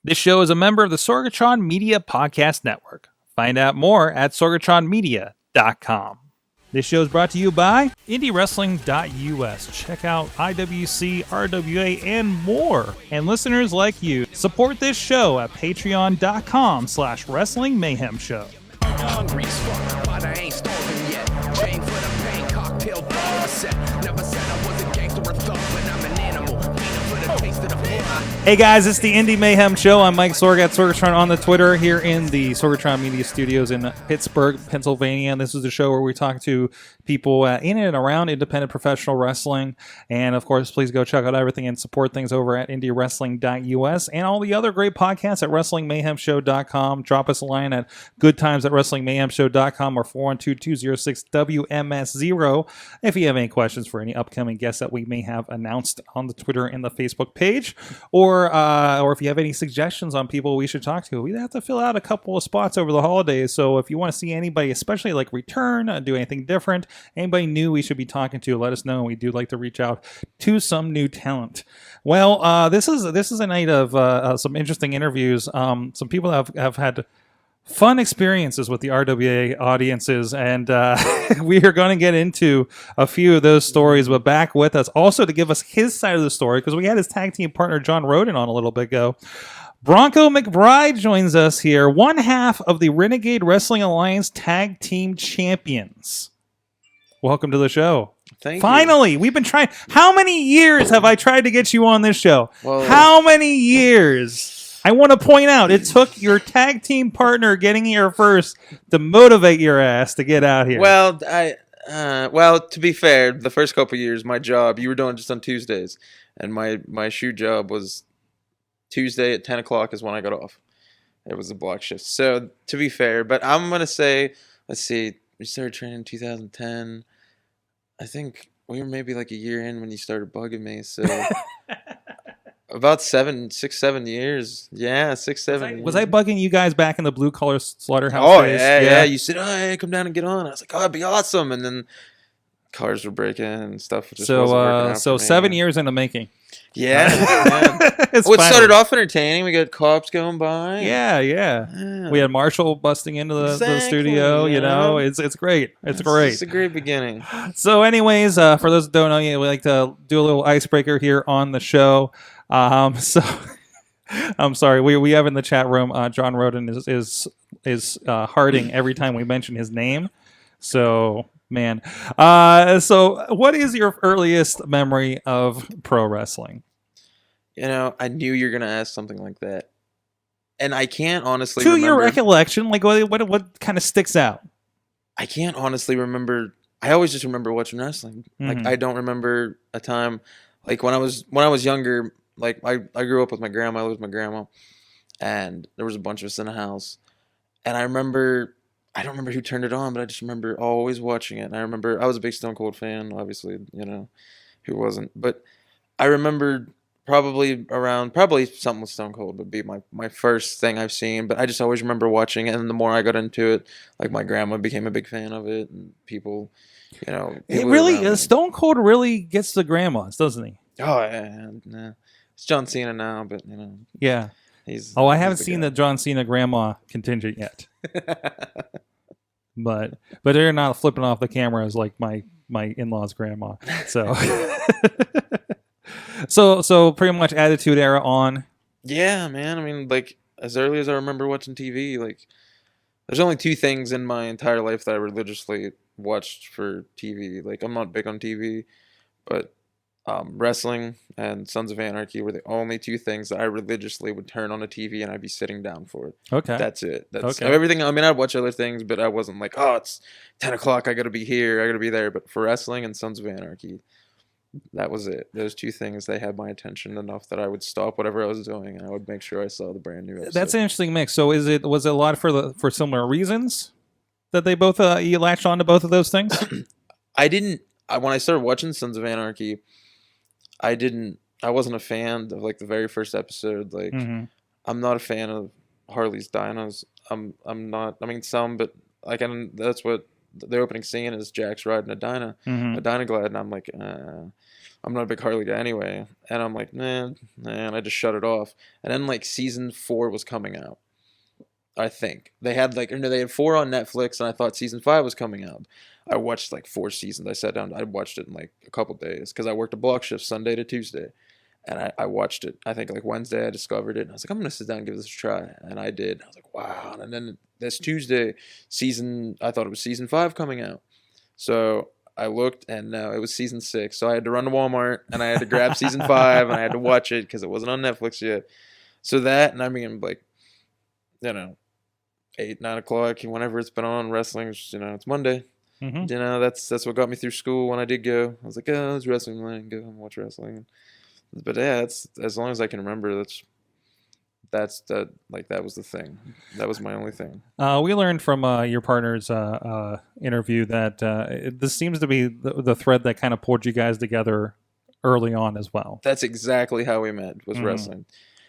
This show is a member of the Sorgatron Media Podcast Network. Find out more at sorgatronmedia.com. This show is brought to you by IndyWrestling.us. Check out IWC, RWA, and more. And listeners like you, support this show at patreon.com/Wrestling Mayhem Show. Hungry as fuck, but I ain't starving yet. Chain for the pain, cocktail dog set. Never said I was a gangster or thug, but I'm an animal. Feeding for the taste of the fly. Hey guys, it's the Indy Mayhem Show. I'm Mike Sorg at Sorgatron on the Twitter here in the Sorgatron Media Studios in Pittsburgh, Pennsylvania. And this is the show where we talk to people in and around independent professional wrestling. And of course, please go check out everything and support things over at IndyWrestling.us and all the other great podcasts at WrestlingMayhemShow.com. Drop us a line at goodtimes@WrestlingMayhemShow.com or 412-206-WMS0 if you have any questions for any upcoming guests that we may have announced on the Twitter and the Facebook page, or if you have any suggestions on people we should talk to. We have to fill out a couple of spots over the holidays, so if you want to see anybody, especially like return, do anything different, anybody new we should be talking to, let us know. We do like to reach out to some new talent. Well, this is a night of some interesting interviews. Some people have had fun experiences with the RWA audiences, and we are going to get into a few of those stories. But back with us also to give us his side of the story, because we had his tag team partner John Rodin on a little bit ago. Bronco McBride joins us here, one half of the Renegade Wrestling Alliance Tag Team Champions. Welcome to the show. Thank Finally, you. We've been trying. How many years have I tried to get you on this show? Well, How many years? I want to point out, it took your tag team partner getting here first to motivate your ass to get out here. Well, to be fair, the first couple of years, my job, you were doing just on Tuesdays, and my shoot job was Tuesday at 10 o'clock is when I got off. It was a block shift. So, to be fair, but I'm going to say, let's see, we started training in 2010. I think we were maybe like a year in when you started bugging me, so about 7 years. Yeah, 6, 7 years. Was I bugging you guys back in the Blue Collar Slaughterhouse Oh, days? yeah. You said, hey, come down and get on. I was like, oh, that'd be awesome. And then cars were breaking and stuff. Just wasn't working out So for me. 7 years in the making. Yeah. It's Well, it started finally- off entertaining. We got cops going by. Yeah. We had Marshall busting into the Exactly, studio. You know, yeah. it's great. It's great. It's a great beginning. So, anyways, for those that don't know you, we like to do a little icebreaker here on the show. So, I'm sorry. We have in the chat room. John Rodin is hearting every time we mention his name. So, man. So, what is your earliest memory of pro wrestling? You know, I knew you were going to ask something like that. And I can't honestly To remember. your recollection, like what kind of sticks out? I can't honestly remember. I always just remember watching wrestling. Like, Mhm. I don't remember a time. Like, when I was younger, like, I grew up with my grandma. I lived with my grandma. And there was a bunch of us in a house. And I don't remember who turned it on, but I just remember always watching it. And I remember I was a big Stone Cold fan, obviously, you know, who wasn't. But I remembered probably something with Stone Cold would be my first thing I've seen. But I just always remember watching it. And the more I got into it, like, my grandma became a big fan of it. And people, you know. It people really, around me. Stone Cold really gets the grandmas, doesn't he? Oh, yeah. It's John Cena now, but, you know. Yeah. He's. Oh, I he's haven't the seen guy. the John Cena grandma contingent yet, but they're not flipping off the cameras like my in-laws' grandma. So, so pretty much Attitude Era on. Yeah, man. I mean, like, as early as I remember watching TV, like, there's only two things in my entire life that I religiously watched for TV. Like, I'm not big on TV, but wrestling and Sons of Anarchy were the only two things that I religiously would turn on a TV and I'd be sitting down for it. Okay. That's it. That's Okay. everything. I mean, I'd watch other things, but I wasn't like, oh, it's 10 o'clock. I got to be here. I got to be there. But for wrestling and Sons of Anarchy, that was it. Those two things, they had my attention enough that I would stop whatever I was doing and I would make sure I saw the brand new episode. That's an interesting mix. So was it a lot for similar reasons that they both you latched on to both of those things? when I started watching Sons of Anarchy, I wasn't a fan of, like, the very first episode. Like, Mhm. I'm not a fan of Harley's Dinos. I'm not. I mean, some, but like, that's what the opening scene is Jack's riding a Dynaglide, and I'm like, I'm not a big Harley guy anyway, and I'm like, nah, and I just shut it off. And then like season 4 was coming out. I think they had they had 4 on Netflix, and I thought season 5 was coming out. I watched like 4 seasons. I sat down, I watched it in like a couple days because I worked a block shift Sunday to Tuesday, and I watched it. I think like Wednesday I discovered it, and I was like, I'm gonna sit down and give this a try, and I did. I was like, wow. And then this Tuesday, I thought it was season 5 coming out, so I looked, and no, it was season 6. So I had to run to Walmart, and I had to grab season 5, and I had to watch it because it wasn't on Netflix yet. So that, and I mean, like, 8, 9 o'clock, whenever it's been on, wrestling, it's Monday. Mm-hmm. That's what got me through school when I did go. I was like, oh, it's wrestling, I can go and watch wrestling. But yeah, that's, as long as I can remember, that was the thing. That was my only thing. We learned from your partner's interview that this seems to be the thread that kind of pulled you guys together early on as well. That's exactly how we met, was wrestling.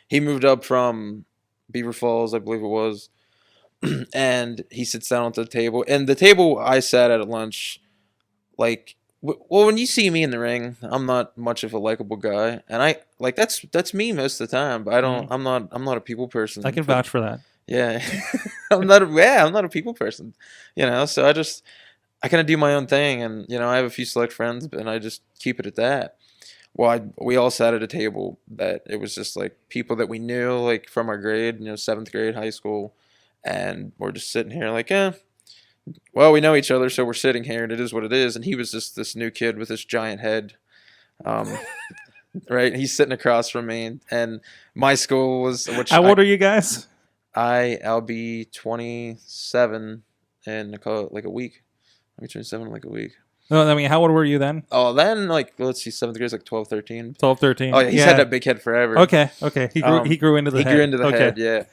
He moved up from Beaver Falls, I believe it was, and he sits down at the table. And the table I sat at lunch, like, well, when you see me in the ring, I'm not much of a likable guy, and I like that's me most of the time. But I don't. I'm not a people person. I can vouch for that. Yeah, I'm not a people person. So I kind of do my own thing, and I have a few select friends, and I just keep it at that. Well, we all sat at a table that it was just like people that we knew, like from our grade, 7th grade, high school, and we're just sitting here like, well, we know each other, so we're sitting here, and it is what it is. And he was just this new kid with this giant head, right? He's sitting across from me, and my school was. How old are you guys? I'll be 27 in like a week. I'll be 27 in like a week. No, I mean, how old were you then? Oh, then let's see, 7th grade is like 12, 13. 12, 13. Oh yeah, he's had that big head forever. Okay. He grew into the head. He grew into the head, yeah.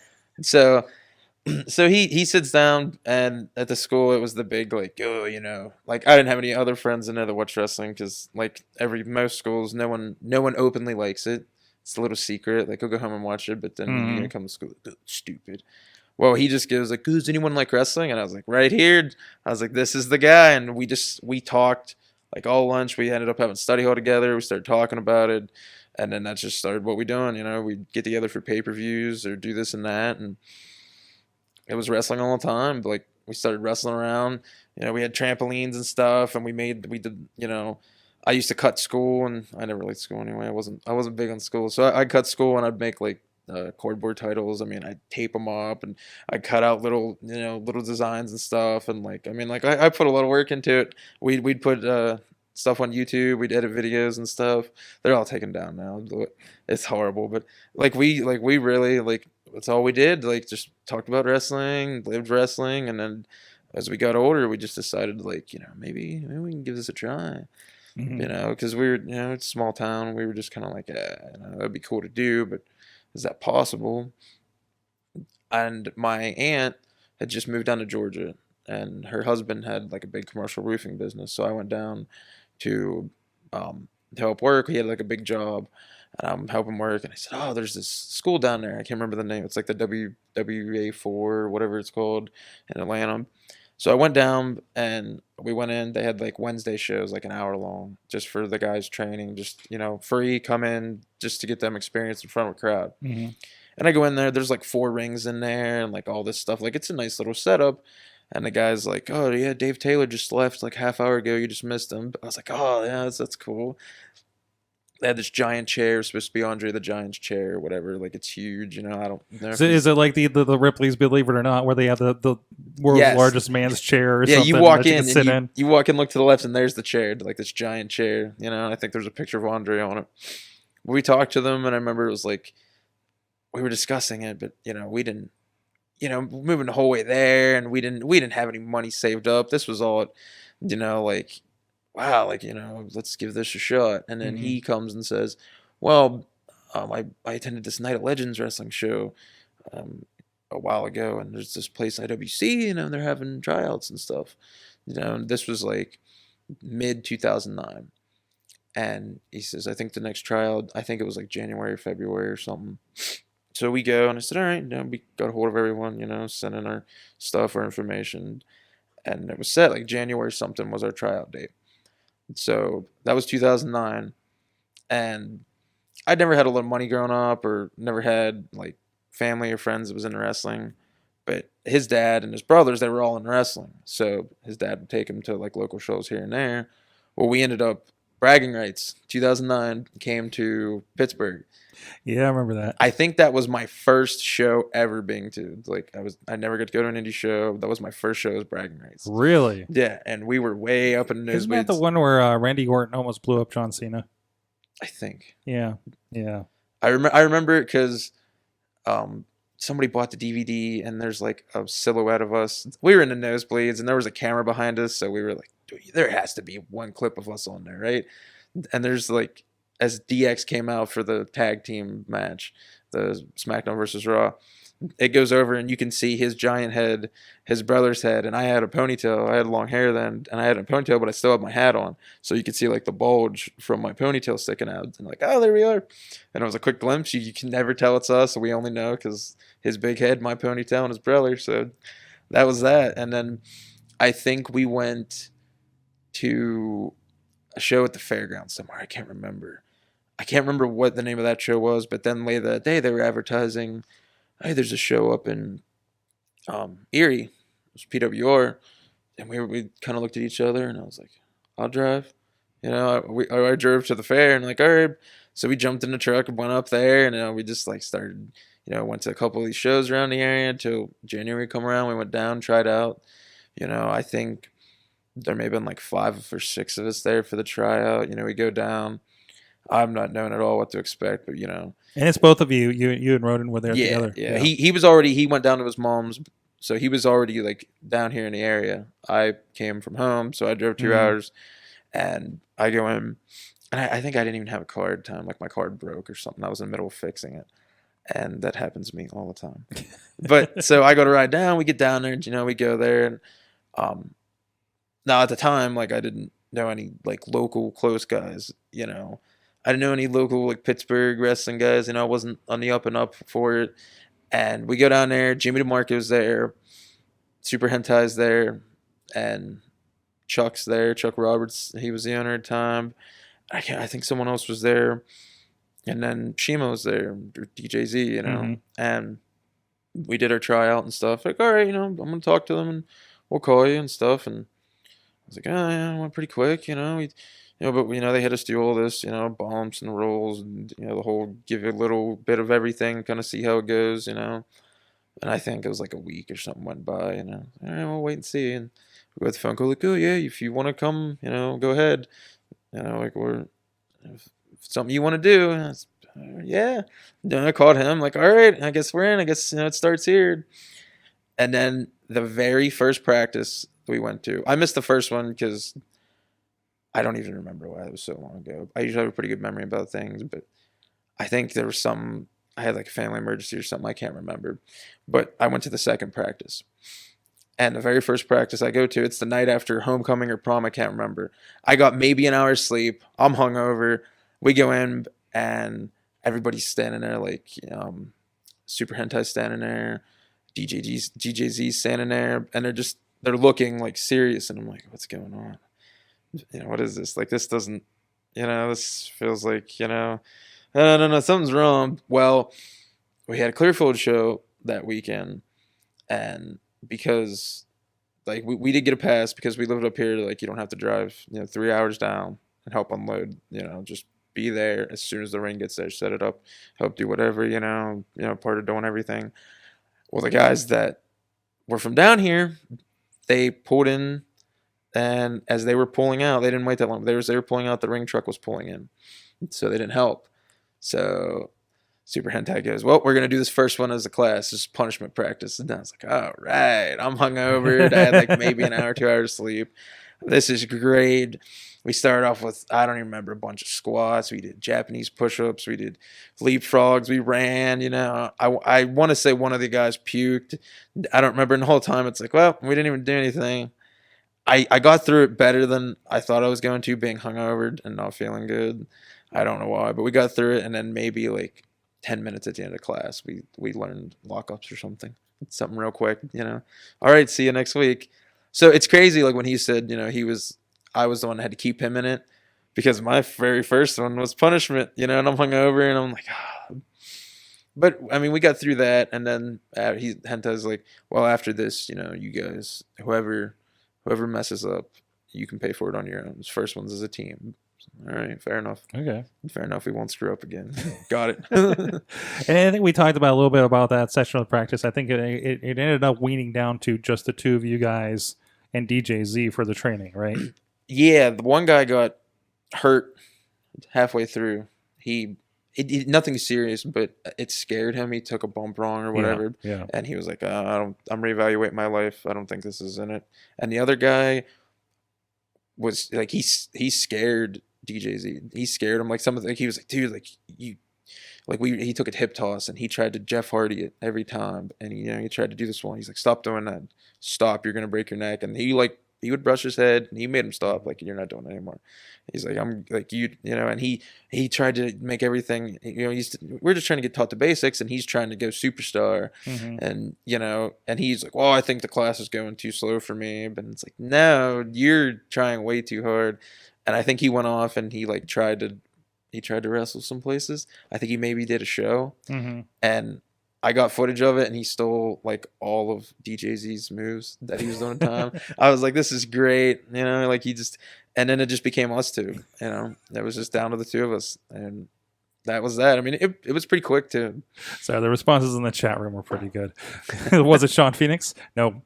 So he sits down, and at the school it was the big like, like I didn't have any other friends in there that watch wrestling because like most schools, no one openly likes it. It's a little secret. Like, go home and watch it, but then you're gonna come to school, like, stupid. Well, he just goes like, does anyone like wrestling? And I was like, right here. I was like, this is the guy. And we talked like all lunch. We ended up having study hall together. We started talking about it. And then that just started what we're doing. We'd get together for pay-per-views or do this and that. And it was wrestling all the time. But, like, we started wrestling around. We had trampolines and stuff. And we did, I used to cut school. And I never liked school anyway. I wasn't big on school. So I'd cut school, and I'd make, like, cardboard titles. I mean, I'd tape them up, and I'd cut out little designs and stuff. And I put a lot of work into it. We'd put stuff on YouTube. We'd edit videos and stuff. They're all taken down now. It's horrible, but we really that's all we did. Like, just talked about wrestling, lived wrestling, and then as we got older, we just decided maybe we can give this a try. Because we were it's a small town. We were just kind of like, that'd be cool to do, but is that possible? And my aunt had just moved down to Georgia, and her husband had like a big commercial roofing business. So I went down to help work. He had like a big job, and I'm helping work. And I said, oh, there's this school down there. I can't remember the name. It's like the WA4 or whatever it's called in Atlanta. So I went down, and we went in. They had like Wednesday shows, like an hour long, just for the guys training, just, free, come in just to get them experience in front of a crowd. Mm-hmm. And I go in there, there's like 4 rings in there and like all this stuff. Like, it's a nice little setup. And the guy's like, oh yeah, Dave Taylor just left like half hour ago. You just missed him. I was like, oh yeah, that's cool. They had this giant chair, supposed to be Andre the Giant's chair or whatever. Like, it's huge, I don't know. So is it like the Ripley's Believe It or Not, where they have the world's largest man's chair or something? Yeah, you walk in, and you walk in, look to the left, and there's the chair, like this giant chair. I think there's a picture of Andre on it. We talked to them, and I remember it was like, we were discussing it, but, we didn't, moving the whole way there, and we didn't have any money saved up. This was all, like, wow, like, let's give this a shot. And then he comes and says, well, I attended this Night of Legends wrestling show a while ago, and there's this place IWC, they're having tryouts and stuff. And this was like mid 2009. And he says, I think the next tryout, I think it was like January or February or something. So we go, and I said, all right, we got a hold of everyone, sending our stuff, our information. and it was set like January something was our tryout date. So that was 2009, and I'd never had a lot of money growing up, or never had like family or friends that was into wrestling. But his dad and his brothers, they were all in wrestling. So his dad would take him to like local shows here and there. Well, we ended up bragging rights. 2009 came to Pittsburgh. Yeah, I remember that. I think that was my first show ever being to. Like I never got to go to an indie show. That was my first show as bragging rights. Really? Yeah, and we were way up in the Isn't that nosebleeds. the one where Randy Orton almost blew up John Cena? I think. Yeah. I remember it because somebody bought the DVD and there's like a silhouette of us. We were in the nosebleeds and there was a camera behind us, so we were like, there has to be one clip of us on there, right? And there's like, as DX came out for the tag team match, the SmackDown versus Raw, it goes over and you can see his giant head, his brother's head, and I had a ponytail. I had long hair then, and I had a ponytail, but I still had my hat on, so you could see like the bulge from my ponytail sticking out. And like, oh, there we are. And it was a quick glimpse. You can never tell it's us. So we only know because his big head, my ponytail, and his brother. So that was that. And then I think we went to a show at the fairgrounds somewhere. I can't remember what the name of that show was, but then later that day they were advertising, hey, there's a show up in Erie. It was PWR. And we kind of looked at each other, and I was like, I'll drive. You know, I drove to the fair, and like, all right. So we jumped in the truck and went up there, and we just like started, went to a couple of these shows around the area until January come around. We went down, tried out. I think there may have been like 5 or 6 of us there for the tryout. We go down. I'm not knowing at all what to expect, but And it's both of you. You and Rodin were there together. Yeah. He went down to his mom's, so he was already like down here in the area. I came from home, so I drove 2 hours, and I go in, and I think I didn't even have a card at the time. Like my card broke or something. I was in the middle of fixing it, and that happens to me all the time. But so I go to ride down. We get down there, and we go there, and now at the time, like I didn't know any like local close guys. I didn't know any local like Pittsburgh wrestling guys. I wasn't on the up and up for it. And we go down there. Jimmy DeMarco's there. Super Hentai's there. And Chuck's there. Chuck Roberts, he was the owner at the time. I think someone else was there. And then Shiima was there. Or DJZ, And we did our tryout and stuff. Like, all right, I'm going to talk to them and we'll call you and stuff. And I was like, oh, yeah, it went pretty quick, but they had us do all this, bumps and rolls, and the whole give it a little bit of everything, kind of see how it goes, And I think it was like a week or something went by, all right, we'll wait and see. And we got the phone call, like, oh yeah, if you want to come, go ahead, like if something you want to do, and I was, yeah. Then I called him, like, all right, I guess we're in. I guess it starts here. And then the very first practice we went to, I missed the first one because I don't even remember why. It was so long ago. I usually have a pretty good memory about things, but I think there was I had like a family emergency or something. I can't remember. But I went to the second practice. And the very first practice I go to, it's the night after homecoming or prom. I can't remember. I got maybe an hour's sleep. I'm hungover. We go in and everybody's standing there like, Super Hentai standing there. DJZ's standing there. And they're looking like serious. And I'm like, what's going on? What is this? Like, this doesn't, this feels like, no, something's wrong. Well, we had a Clearfield show that weekend, and because, like, we did get a pass because we lived up here, like, you don't have to drive, 3 hours down and help unload, just be there as soon as the ring gets there, set it up, help do whatever, part of doing everything. Well, the guys that were from down here, they pulled in. And as they were pulling out, they didn't wait that long. They were pulling out, the ring truck was pulling in. So they didn't help. So Super Hentai goes, well, we're going to do this first one as a class. This is punishment practice. And I was like, all right. I'm hungover. I had like maybe an hour, 2 hours sleep. This is great. We started off with, I don't even remember, a bunch of squats. We did Japanese push-ups. We did leapfrogs. We ran, I want to say one of the guys puked. I don't remember. And the whole time it's like, well, we didn't even do anything. I got through it better than I thought I was going to, being hungover and not feeling good. I don't know why, but we got through it, and then maybe like 10 minutes at the end of class, we learned lockups or something real quick, All right, see you next week. So it's crazy, like when he said, I was the one that had to keep him in it because my very first one was punishment, and I'm hungover and I'm like, ah. But I mean, we got through that, and then Hentai like, well, after this, you guys, whoever messes up, you can pay for it on your own. This first one's as a team. All right, fair enough. Okay. Fair enough. We won't screw up again. Got it. And I think we talked about a little bit about that session of practice. I think it ended up weaning down to just the two of you guys and DJ Z for the training, right? Yeah, the one guy got hurt halfway through. Nothing serious, but it scared him. He took a bump wrong or whatever. Yeah. And he was like, I'm reevaluating my life. I don't think this is in it. And the other guy was like, he scared DJ Z. He scared him. Like he was like, dude, like he took a hip toss and he tried to Jeff Hardy it every time. And he tried to do this one. He's like, stop doing that. Stop. You're going to break your neck. And he would brush his head and he made him stop. Like, you're not doing it anymore. He's like, I'm like, and he tried to make everything, we're just trying to get taught the basics and he's trying to go superstar. Mm-hmm. And, and he's like, well, I think the class is going too slow for me. But it's like, no, you're trying way too hard. And I think he went off and he tried to wrestle some places. I think he maybe did a show. Mm-hmm. And I got footage of it, and he stole all of DJ Z's moves that he was doing at the time. I was like, "This is great," and then it just became us two. It was just down to the two of us, and that was that. I mean, it was pretty quick too. So the responses in the chat room were pretty good. Was it Sean Phoenix? No.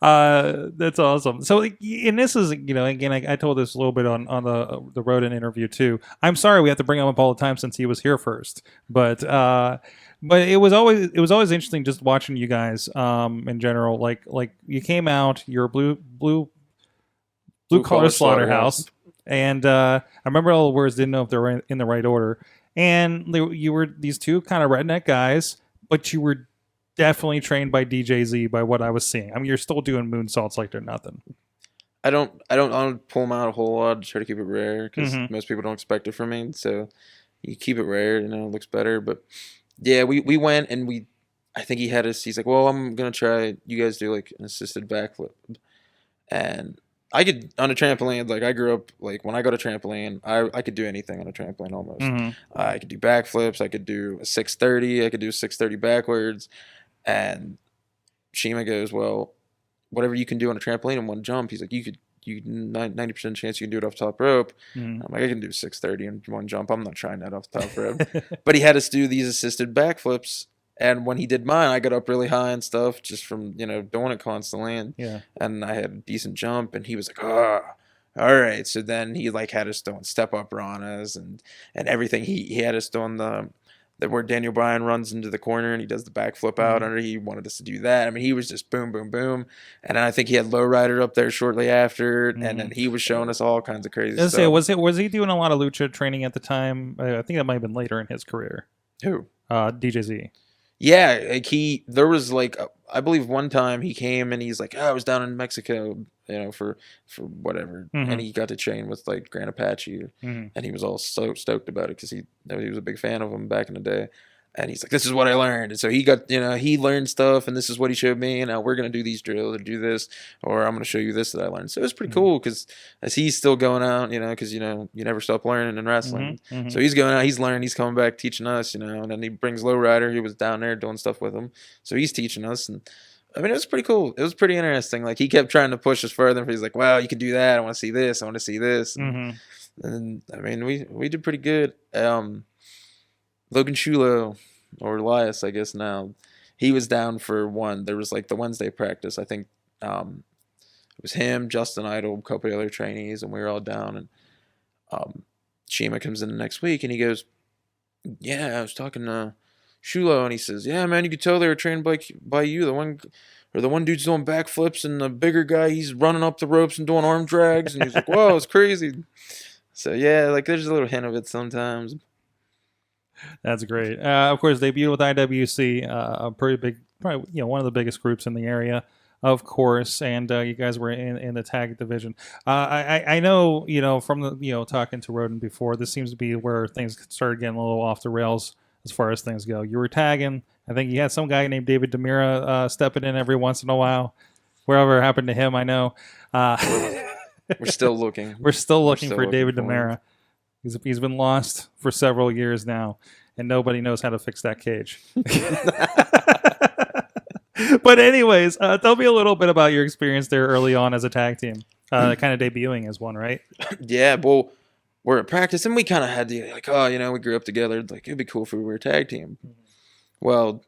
That's awesome. So, and this is, again, I told this a little bit on the Rodin interview too. I'm sorry we have to bring him up all the time since he was here first, but it was always interesting just watching you guys in general. Like you came out, you're Blue Collar Slaughterhouse, and I remember all the words, didn't know if they were in the right order, and you were these two kind of redneck guys, but you were definitely trained by DJ Z by what I was seeing. I mean, you're still doing moonsaults like they're nothing. I don't pull them out a whole lot. Try to keep it rare because most people don't expect it from me. So you keep it rare, it looks better. But yeah, we went and I think he had us. He's like, well, I'm gonna try. You guys do an assisted backflip, and I could on a trampoline. I grew up when I go to trampoline, I could do anything on a trampoline almost. Mm-hmm. I could do backflips. I could do a 630. I could do a 630 backwards. And Shiima goes, well, whatever you can do on a trampoline in one jump, he's like, you 90% chance you can do it off the top rope. Mm-hmm. I'm like, I can do 630 in one jump. I'm not trying that off the top rope. But he had us do these assisted backflips. And when he did mine, I got up really high and stuff just from, doing it constantly. And I had a decent jump. And he was like, all right. So then he had us doing step up ranas and everything. He had us doing where Daniel Bryan runs into the corner and he does the backflip out under. He wanted us to do that. I mean, he was just boom, boom, boom. And then I think he had Lowrider up there shortly after, and then he was showing us all kinds of crazy stuff. Was he doing a lot of lucha training at the time? I think that might have been later in his career. Who? DJ Z. Yeah, there was I believe one time he came and he's like, I was down in Mexico, for whatever, and he got to train with Grand Apache, and he was all so stoked about it because he was a big fan of him back in the day, and he's like, this is what I learned, and so he got he learned stuff, and this is what he showed me, and now we're gonna do these drills or do this, or I'm gonna show you this that I learned. So it was pretty cool because as he's still going out, because you never stop learning in wrestling. So he's going out, he's learning, he's coming back teaching us, and then he brings Lowrider. He was down there doing stuff with him, so he's teaching us. And I mean, it was pretty cool. It was pretty interesting. He kept trying to push us further. He's like, "Well, you can do that. I want to see this. I want to see this." And I mean, we did pretty good. Logan Shulo, or Elias, I guess now, he was down for one. There was the Wednesday practice. I think it was him, Justin Idol, a couple of other trainees, and we were all down. And Shiima comes in the next week, and he goes, "Yeah, I was talking to Shulo," and he says, "Yeah, man, you could tell they were trained by you. The one dude's doing backflips, and the bigger guy, he's running up the ropes and doing arm drags." And he's like, "Whoa, it's crazy." So yeah, there's a little hint of it sometimes. That's great. Of course, debuted with IWC, a pretty big, probably one of the biggest groups in the area, of course. And you guys were in the tag division. I know from the talking to Rodin before, this seems to be where things started getting a little off the rails as far as things go. You were tagging. I think you had some guy named David Demira stepping in every once in a while. Wherever happened to him, I know. We're still looking. We're still looking still for looking David for him. Demira. He's been lost for several years now, and nobody knows how to fix that cage. But anyways, tell me a little bit about your experience there early on as a tag team, kind of debuting as one, right? Yeah, well, we're at practice, and we kind of had the, like, oh, we grew up together. Like, it'd be cool if we were a tag team. Well,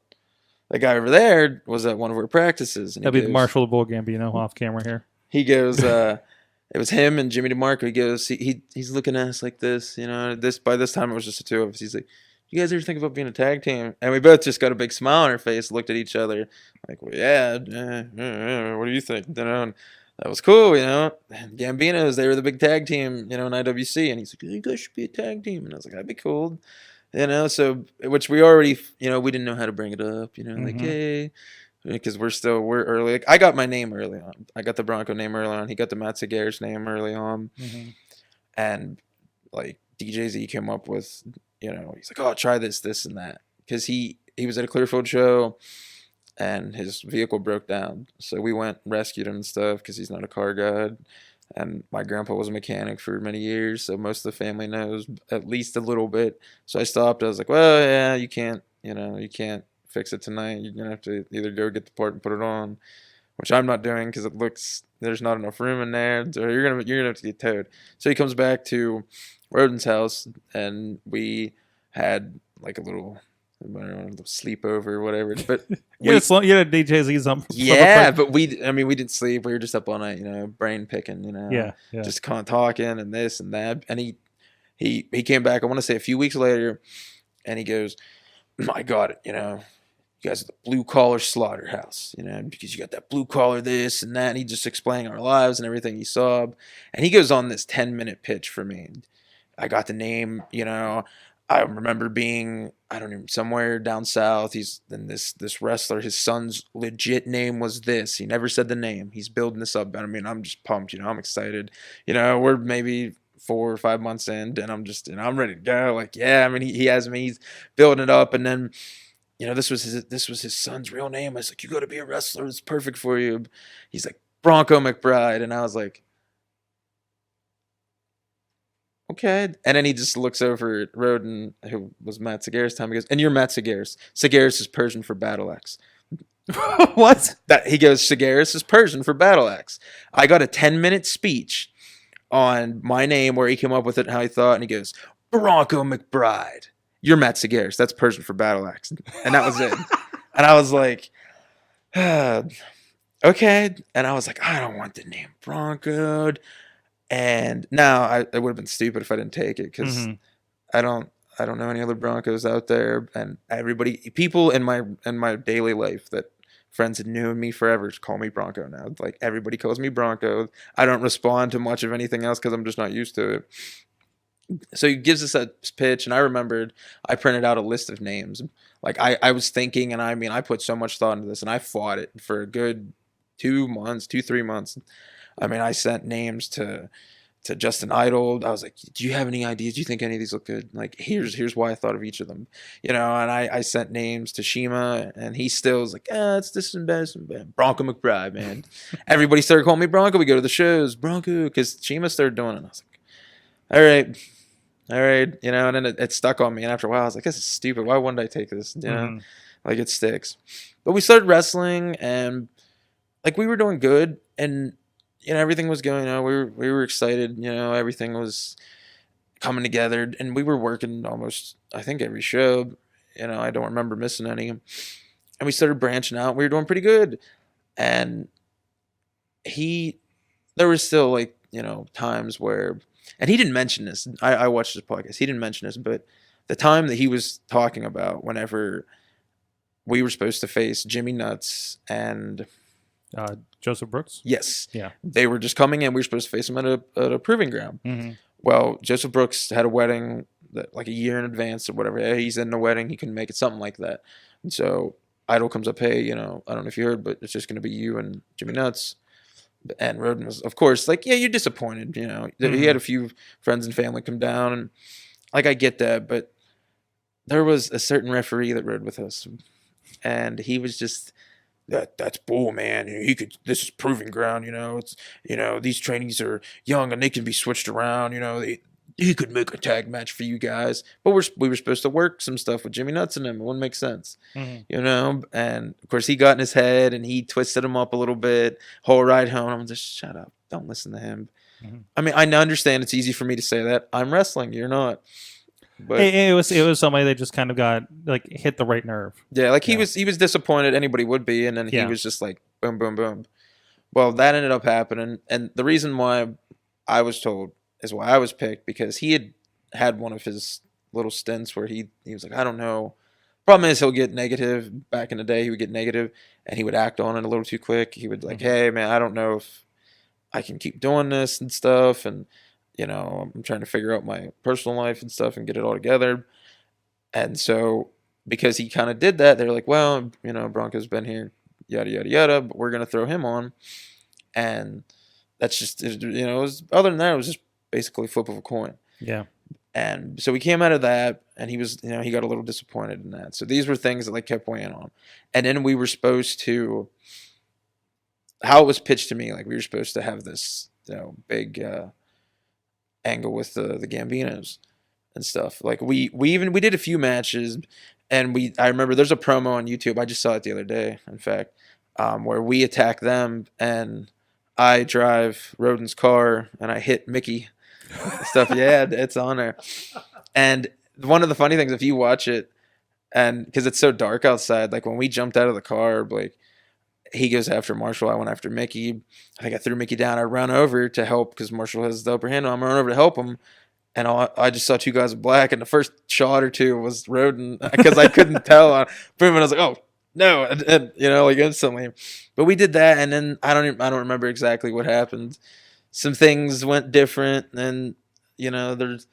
the guy over there was at one of our practices. And That'd be Marshall the Bull Gambino off camera here. He goes, it was him and Jimmy DeMarco. He goes, he's looking at us like this, by this time it was just the two of us. He's like, you guys ever think about being a tag team? And we both just got a big smile on our face, looked at each other like, well, yeah, what do you think? And that was cool, And Gambino's, they were the big tag team, in IWC. And he's like, you guys should be a tag team. And I was like, that'd be cool. So, which we already, we didn't know how to bring it up, like, hey, because we're early. Like, I got my name early on. I got the Bronco name early on. He got the Matt Segare's name early on. And, like, DJ Z came up with, he's like, oh, try this, and that. Because he was at a Clearfield show, and his vehicle broke down. So we went and rescued him and stuff, because he's not a car guy. And my grandpa was a mechanic for many years, so most of the family knows at least a little bit. So I stopped. I was like, well, yeah, you can't fix it tonight. You're going to have to either go get the part and put it on, which I'm not doing because it looks, there's not enough room in there. So you're gonna have to get towed. So he comes back to Rodin's house, and we had like a little sleepover or whatever. But you had DJ Z's on. Yeah, but we didn't sleep. We were just up all night, brain picking, Yeah. just kind of talking and this and that. And he came back, I want to say a few weeks later, and he goes, I got it, you guys are the Blue Collar Slaughterhouse, because you got that blue collar this and that. And he just explaining our lives and everything he saw. And he goes on this 10-minute pitch for me. I got the name, I remember being, somewhere down south. He's then this wrestler, his son's legit name was this. He never said the name. He's building this up. I'm just pumped, I'm excited. We're maybe 4 or 5 months in, and I'm ready to go. Like, yeah, he has me, he's building it up. And then, this was his son's real name. I was like, you got to be a wrestler. It's perfect for you. He's like, Bronco McBride. And I was like, okay. And then he just looks over at Rodin, who was Matt Segare's time. He goes, and you're Matt Segare's. Segare's is Persian for battle axe. What? He goes, Segare's is Persian for battle axe. I got a 10-minute speech on my name where he came up with it and how he thought. And he goes, Bronco McBride. You're Matt Segare's. That's Persian for battle axe. And that was it. And I was like, okay. And I was like, I don't want the name Bronco. And now it would have been stupid if I didn't take it, because I don't know any other Broncos out there. And people in my daily life that friends that knew me forever call me Bronco now. Like, everybody calls me Bronco. I don't respond to much of anything else because I'm just not used to it. So he gives us that pitch, and I remembered I printed out a list of names. Like, I was thinking, and I put so much thought into this, and I fought it for a good 3 months. I sent names to Justin Idol. I was like, do you have any ideas? Do you think any of these look good? Like, here's why I thought of each of them. And I sent names to Shiima, and he still was like, it's this and best and bad. Bronco McBride, man. Everybody started calling me Bronco. We go to the shows, Bronco, because Shiima started doing it. And I was like, all right. And then it stuck on me. And after a while, I was like, this is stupid. Why wouldn't I take this? Like, it sticks. But we started wrestling, and like, we were doing good, and everything was going on. We were excited. Everything was coming together, and we were working almost, I think, every show. I don't remember missing any. And we started branching out. We were doing pretty good, and there was still like times where, and he didn't mention this. I watched his podcast. He didn't mention this, but the time that he was talking about, whenever we were supposed to face Jimmy Nuts and Joseph Brooks? Yes. Yeah. They were just coming in. We were supposed to face them at a proving ground. Well, Joseph Brooks had a wedding like a year in advance or whatever. Yeah, he's in the wedding. He couldn't make it, something like that. And so Idol comes up, hey, I don't know if you heard, but it's just going to be you and Jimmy Nuts. And Rodin was, of course, like, yeah, you're disappointed. He had a few friends and family come down. And, like, I get that. But there was a certain referee that rode with us, and he was just that's bull, man. He could. This is proving ground. It's these trainees are young and they can be switched around. He could make a tag match for you guys, but we were supposed to work some stuff with Jimmy Nuts and him. It wouldn't make sense, And of course, he got in his head and he twisted him up a little bit. Whole ride home, I'm just shut up. Don't listen to him. I mean, I understand it's easy for me to say that. I'm wrestling. You're not. But it was somebody that just kind of got like hit the right nerve. Yeah, like he was disappointed. Anybody would be, and then he was just like boom, boom, boom. Well, that ended up happening, and the reason why I was told is why I was picked, because he had one of his little stints where he was like, I don't know. Problem is, he'll get negative. Back in the day, he would get negative, and he would act on it a little too quick. He would like, hey man, I don't know if I can keep doing this and stuff, and I'm trying to figure out my personal life and stuff and get it all together. And so, because he kind of did that, they're like, well, Bronco's been here, yada, yada, yada, but we're going to throw him on. And that's just, it was, other than that, it was just basically flip of a coin. Yeah. And so we came out of that, and he was, he got a little disappointed in that. So these were things that like kept weighing on. And then we were supposed to, how it was pitched to me, like we were supposed to have this, big, angle with the Gambinos and stuff. Like we did a few matches, and I remember there's a promo on YouTube. I just saw it the other day, in fact, where we attack them, and I drive Rodin's car and I hit Mickey and stuff. Yeah, it's on there. And one of the funny things, if you watch it, and because it's so dark outside, like when we jumped out of the car, like he goes after Marshall, I went after Mickey. I think I threw Mickey down. I ran over to help because Marshall has the upper hand. I'm running over to help him, and I just saw two guys in black. And the first shot or two was Rodin because I couldn't tell. Boom, and I was like, oh no, and like instantly. But we did that, and then I don't remember exactly what happened. Some things went different, and there's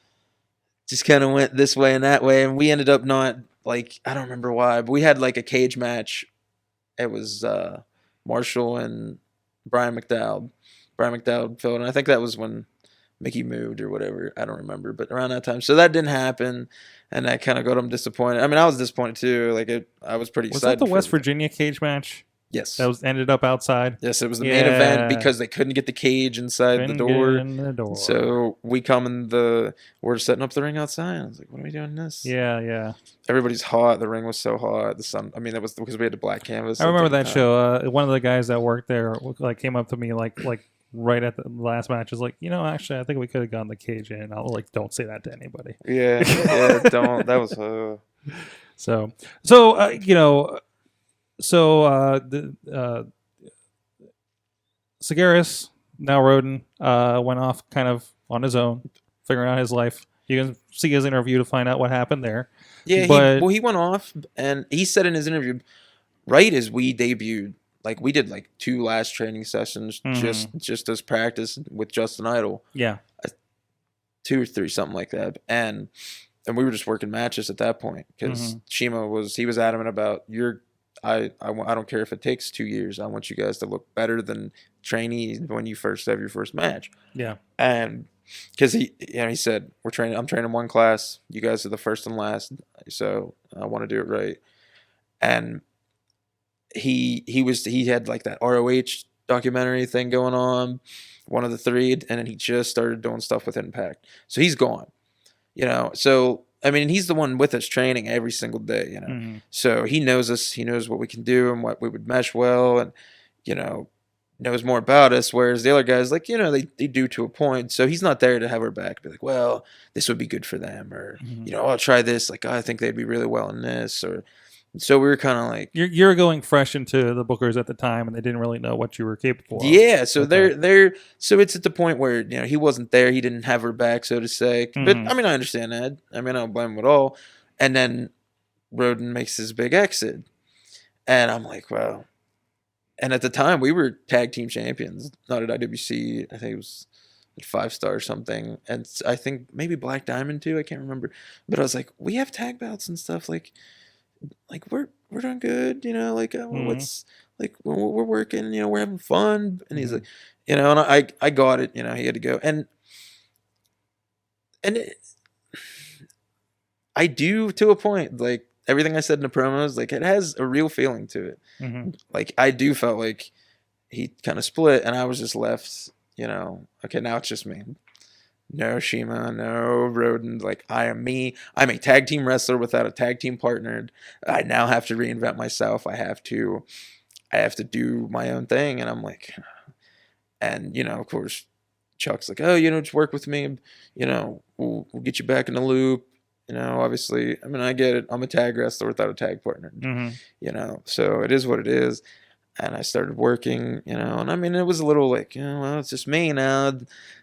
just kind of went this way and that way, and we ended up not like, I don't remember why, but we had like a cage match. It was Marshall and Brian McDowell. Brian McDowell filled, and I think that was when Mickey moved or whatever. I don't remember, but around that time. So that didn't happen, and that kind of got him disappointed. I mean, I was disappointed too. Like I was pretty excited. Was that the West Virginia cage match? Yes. That ended up outside? Yes, it was the main event because they couldn't get the cage inside the door. Get in the door. So we come in we're setting up the ring outside. I was like, what are we doing this? Yeah. Everybody's hot. The ring was so hot. The sun, I mean, that was because we had the black canvas. I remember that show. One of the guys that worked there like came up to me like right at the last match, is like, actually, I think we could have gotten the cage in. I'll like, don't say that to anybody. Yeah, don't. That was So Sagaris, now Rodin, went off kind of on his own, figuring out his life. You can see his interview to find out what happened there. Yeah, he went off, and he said in his interview, right as we debuted, like we did like 2 last training sessions just as practice with Justin Idol. Yeah, 2 or 3, something like that, and we were just working matches at that point because Shiima was adamant about I don't care if it takes 2 years. I want you guys to look better than trainees when you first have your first match. Yeah. And because he said, I'm training 1 class. You guys are the first and last. So I want to do it right. And he had like that ROH documentary thing going on, one of the 3, and then he just started doing stuff with Impact. So he's gone, so I mean, he's the one with us training every single day, So he knows us. He knows what we can do and what we would mesh well, and knows more about us. Whereas the other guys, like they do to a point. So he's not there to have our back, be like, well, this would be good for them, or I'll try this. Like, I think they'd be really well in this, or. So we were kind of like, you're going fresh into the bookers at the time, and they didn't really know what you were capable of. Yeah, so they're so it's at the point where he wasn't there, he didn't have her back, so to say. But I mean, I understand that. I mean, I don't blame him at all. And then Rodin makes his big exit, and I'm like, wow. And at the time, we were tag team champions, not at IWC. I think it was at 5-star or something, and I think maybe Black Diamond too. I can't remember, but I was like, we have tag belts and stuff like we're doing good, what's like we're working, we're having fun, and he's like, and I got it, he had to go, and I do to a point. Like everything I said in the promos, like it has a real feeling to it. Mm-hmm. Like I do felt like he kind of split, and I was just left. Okay, now it's just me. No Shiima, no Rodin. Like I am me. I'm a tag team wrestler without a tag team partner. I now have to reinvent myself. I have to do my own thing. And I'm like, and of course, Chuck's like, oh, just work with me. We'll get you back in the loop. Obviously, I mean, I get it. I'm a tag wrestler without a tag partner. Mm-hmm. So it is what it is. And I started working, and I mean, it was a little like, well, it's just me now.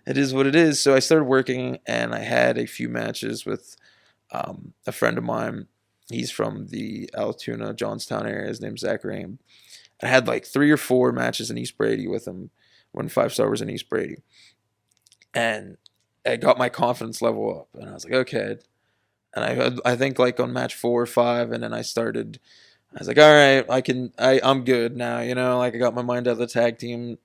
It is what it is. So I started working, and I had a few matches with a friend of mine. He's from the Altoona, Johnstown area. His name's Zach Rain. I had like 3 or 4 matches in East Brady with him when 5-Star was in East Brady. And I got my confidence level up, and I was like, okay. And I think like on match 4 or 5, and then I was like, all right, I'm good now, like I got my mind out of the tag team,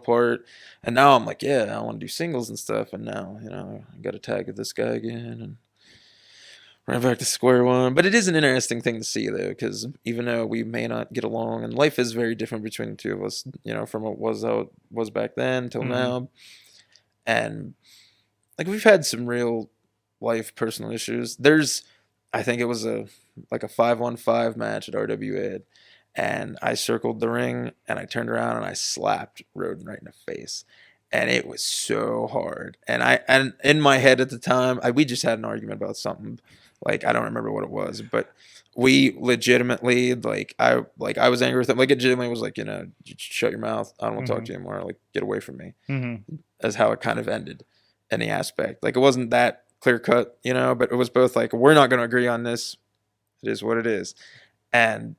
part. And now I'm like, yeah, I want to do singles and stuff. And now, I got to tag with this guy again and right back to square one. But it is an interesting thing to see though, because even though we may not get along and life is very different between the two of us, from how it was back then till now. And like we've had some real life personal issues. I think it was a 5-on-5 match at RWA, and I circled the ring, and I turned around and I slapped Rodin right in the face, and it was so hard. And in my head at the time, we just had an argument about something, like I don't remember what it was, but we legitimately I was angry with him. Like it legitimately was like, shut your mouth. I don't want to talk to you anymore. Like get away from me. That's how it kind of ended in the aspect. Like it wasn't that clear cut, but it was both like, we're not going to agree on this. It is what it is. And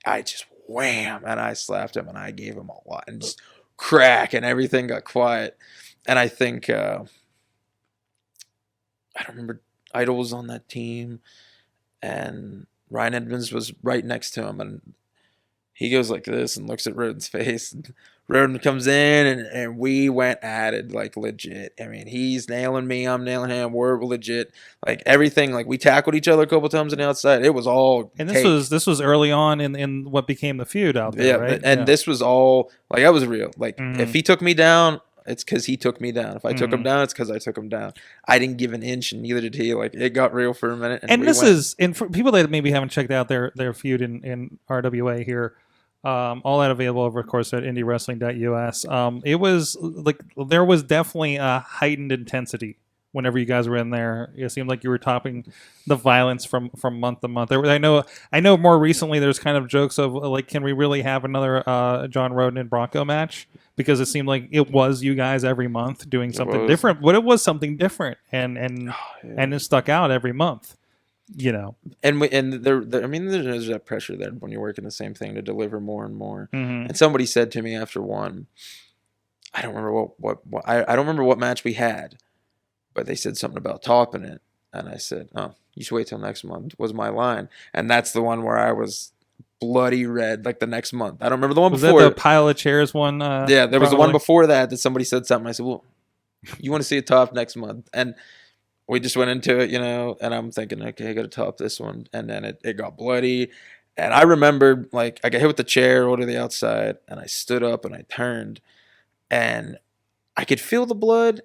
I just wham, and I slapped him, and I gave him a lot, and just crack, and everything got quiet. And I think, I don't remember, Idol was on that team, and Ryan Edmonds was right next to him, and he goes like this and looks at Rodin's face. And Rodin comes in, and we went at it like legit. I mean, he's nailing me, I'm nailing him. We're legit. Like everything, like we tackled each other a couple times on the outside. It was all. And this was early on in what became the feud out there, right? And this was all like that was real. Like if he took me down, it's because he took me down. If I took him down, it's because I took him down. I didn't give an inch, and neither did he. Like it got real for a minute. And for people that maybe haven't checked out their feud in RWA here. All that available over, of course, at IndyWrestling.us. It was like there was definitely a heightened intensity whenever you guys were in there. It seemed like you were topping the violence from month to month. I know. More recently, there's kind of jokes of like, can we really have another John Rodin and Bronco match? Because it seemed like it was you guys every month doing something different. But it was something different, and it stuck out every month. And I mean, there's that pressure there when you're working the same thing to deliver more and more. And somebody said to me after one, I don't remember I don't remember what match we had, but they said something about topping it, and I said, "Oh, you should wait till next month." Was my line, and that's the one where I was bloody red like the next month. I don't remember the one before. Was that the pile of chairs one? Yeah, there was the one before that somebody said something. I said, "Well, you want to see it top next month?" And we just went into it, and I'm thinking, okay, I got to top this one. And then it got bloody. And I remember, like, I got hit with the chair over to the outside, and I stood up and I turned, and I could feel the blood.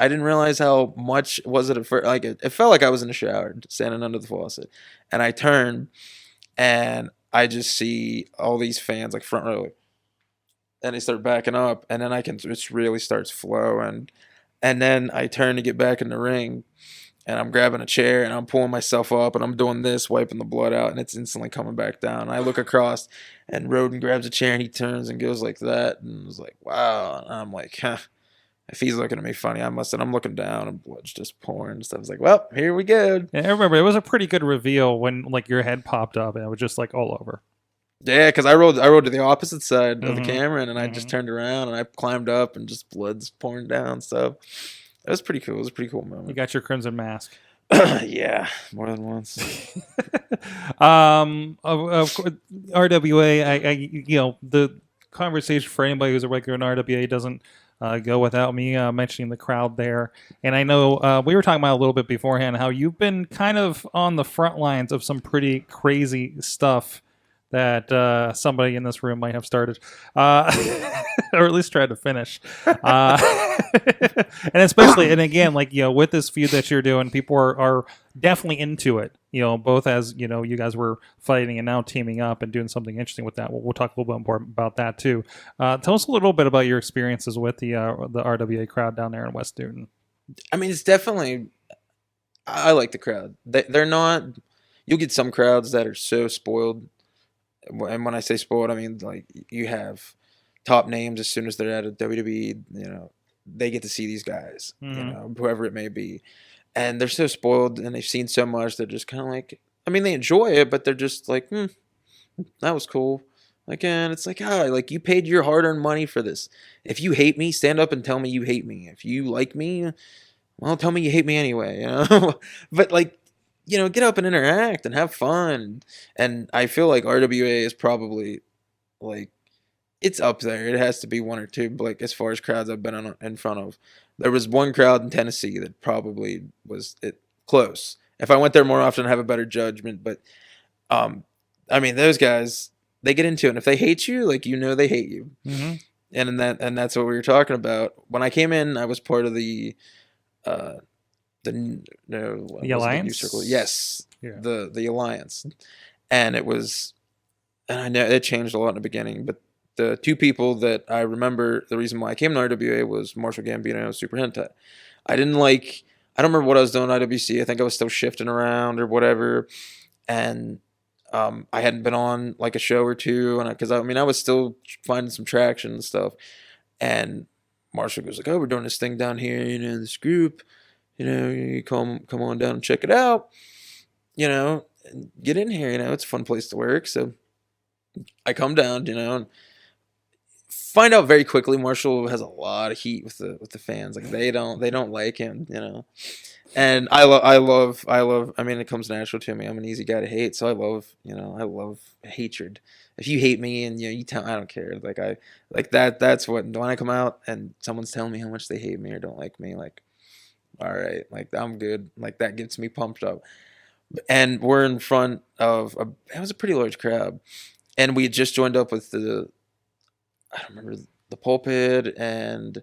I didn't realize how much was it at first. Like, it felt like I was in the shower, standing under the faucet. And I turned, and I just see all these fans, like, front row. And they start backing up, and then it really starts flowing. And then I turn to get back in the ring, and I'm grabbing a chair, and I'm pulling myself up, and I'm doing this, wiping the blood out, and it's instantly coming back down. And I look across, and Rodin grabs a chair, and he turns and goes like that. And I was like, wow. And I'm like, if he's looking at me funny, I'm looking down, and blood's just pouring and stuff. I was like, well, here we go. Yeah, I remember it was a pretty good reveal when like your head popped up, and it was just like all over. Yeah, because I rode to the opposite side of the camera, and I just turned around, and I climbed up, and just blood's pouring down. So it was pretty cool. It was a pretty cool moment. You got your crimson mask. Yeah, more than once. Of course, RWA. The conversation for anybody who's a regular in RWA doesn't go without me mentioning the crowd there. And I know we were talking about a little bit beforehand how you've been kind of on the front lines of some pretty crazy stuff that somebody in this room might have started, or at least tried to finish. And especially, and again, like, with this feud that you're doing, people are definitely into it. Both as, you guys were fighting and now teaming up and doing something interesting with that. We'll talk a little bit more about that too. Tell us a little bit about your experiences with the RWA crowd down there in West Newton. I mean, it's definitely, I like the crowd. They're not, you'll get some crowds that are so spoiled. And when I say spoiled, I mean, like, you have top names as soon as they're at a WWE, they get to see these guys, whoever it may be. And they're so spoiled and they've seen so much, they're just kind of like, I mean, they enjoy it, but they're just like, that was cool. Like, and it's like, like, you paid your hard-earned money for this. If you hate me, stand up and tell me you hate me. If you like me, well, tell me you hate me anyway, But, like, get up and interact and have fun. And I feel like RWA is probably, like, it's up there. It has to be one or two, like, as far as crowds I've been in front of. There was one crowd in Tennessee that probably was close. If I went there more often, I'd have a better judgment. But, I mean, those guys, they get into it. And if they hate you, like, they hate you. Mm-hmm. And that's what we were talking about. When I came in, I was part of the Alliance? Circle. Yes, yeah. the Alliance, and it was, and I know it changed a lot in the beginning, but the two people that I remember, the reason why I came to RWA was Marshall Gambino, Super Hentai. I don't remember what I was doing at IWC. I think I was still shifting around or whatever, and I hadn't been on like a show or two, and because I was still finding some traction and stuff, and Marshall goes like, "Oh, we're doing this thing down here, this group." You come on down and check it out, and get in here, it's a fun place to work. So I come down, and find out very quickly Marshall has a lot of heat with the fans. Like, they don't like him, And I love, I mean, it comes natural to me. I'm an easy guy to hate, so I love hatred. If you hate me and you tell, I don't care. Like that's what, when I come out and someone's telling me how much they hate me or don't like me, like, all right, like, I'm good. Like, that gets me pumped up. And we're in front of it was a pretty large crowd, and we had just joined up with I don't remember, the Pulpit and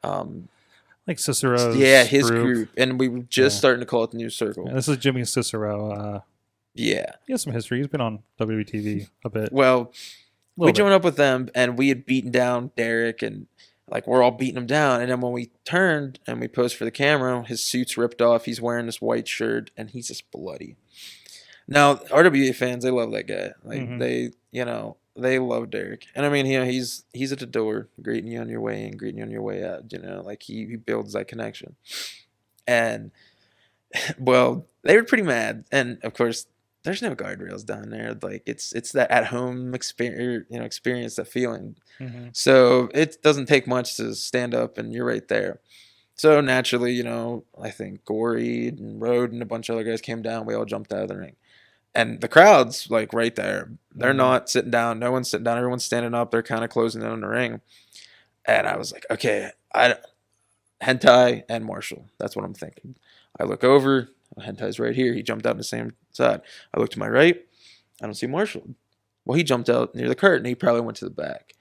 like Cicero's his group, and we were just starting to call it the New Circle. Yeah, this is Jimmy Cicero. He has some history. He's been on WTV a bit. Well, we joined up with them, and we had beaten down Derek, and like, we're all beating him down. And then when we turned and we posed for the camera, his suit's ripped off. He's wearing this white shirt, and he's just bloody. Now, RWA fans, they love that guy. Like, they love Derek. And I mean, he's at the door, greeting you on your way in, greeting you on your way out. Like, he builds that connection. And, well, they were pretty mad. And of course, there's no guardrails down there. Like, it's that at home experience, that feeling. Mm-hmm. So it doesn't take much to stand up, and you're right there. So naturally, I think Gory and Rode and a bunch of other guys came down. We all jumped out of the ring, and the crowd's like right there. They're not sitting down. No one's sitting down. Everyone's standing up. They're kind of closing in on the ring. And I was like, okay, Hentai and Marshall. That's what I'm thinking. I look over. Hentai's right here. He jumped out on the same side. I look to my right. I don't see Marshall. Well, he jumped out near the curtain. He probably went to the back.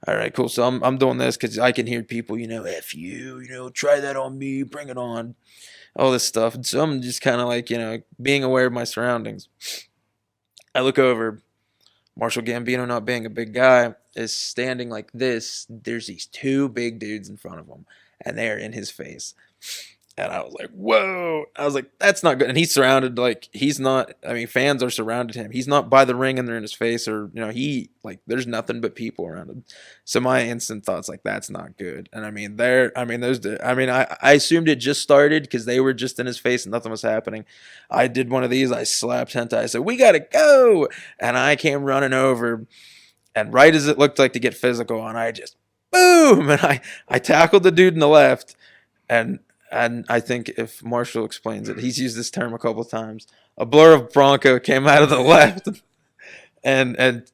All right, cool. So I'm doing this because I can hear people, F you, try that on me, bring it on, all this stuff. And so I'm just kind of like, being aware of my surroundings. I look over. Marshall Gambino, not being a big guy, is standing like this. There's these two big dudes in front of him, and they're in his face. And I was like, whoa. I was like, that's not good. And he's surrounded, like, he's not, fans are surrounded him. He's not by the ring and they're in his face, or, there's nothing but people around him. So my instant thought's like, that's not good. And I assumed it just started because they were just in his face and nothing was happening. I did one of these. I slapped Hentai. I said, we got to go. And I came running over. And right as it looked like to get physical, and I just, boom. And I tackled the dude in the left. And I think if Marshall explains it, he's used this term a couple of times. A blur of Bronco came out of the left. and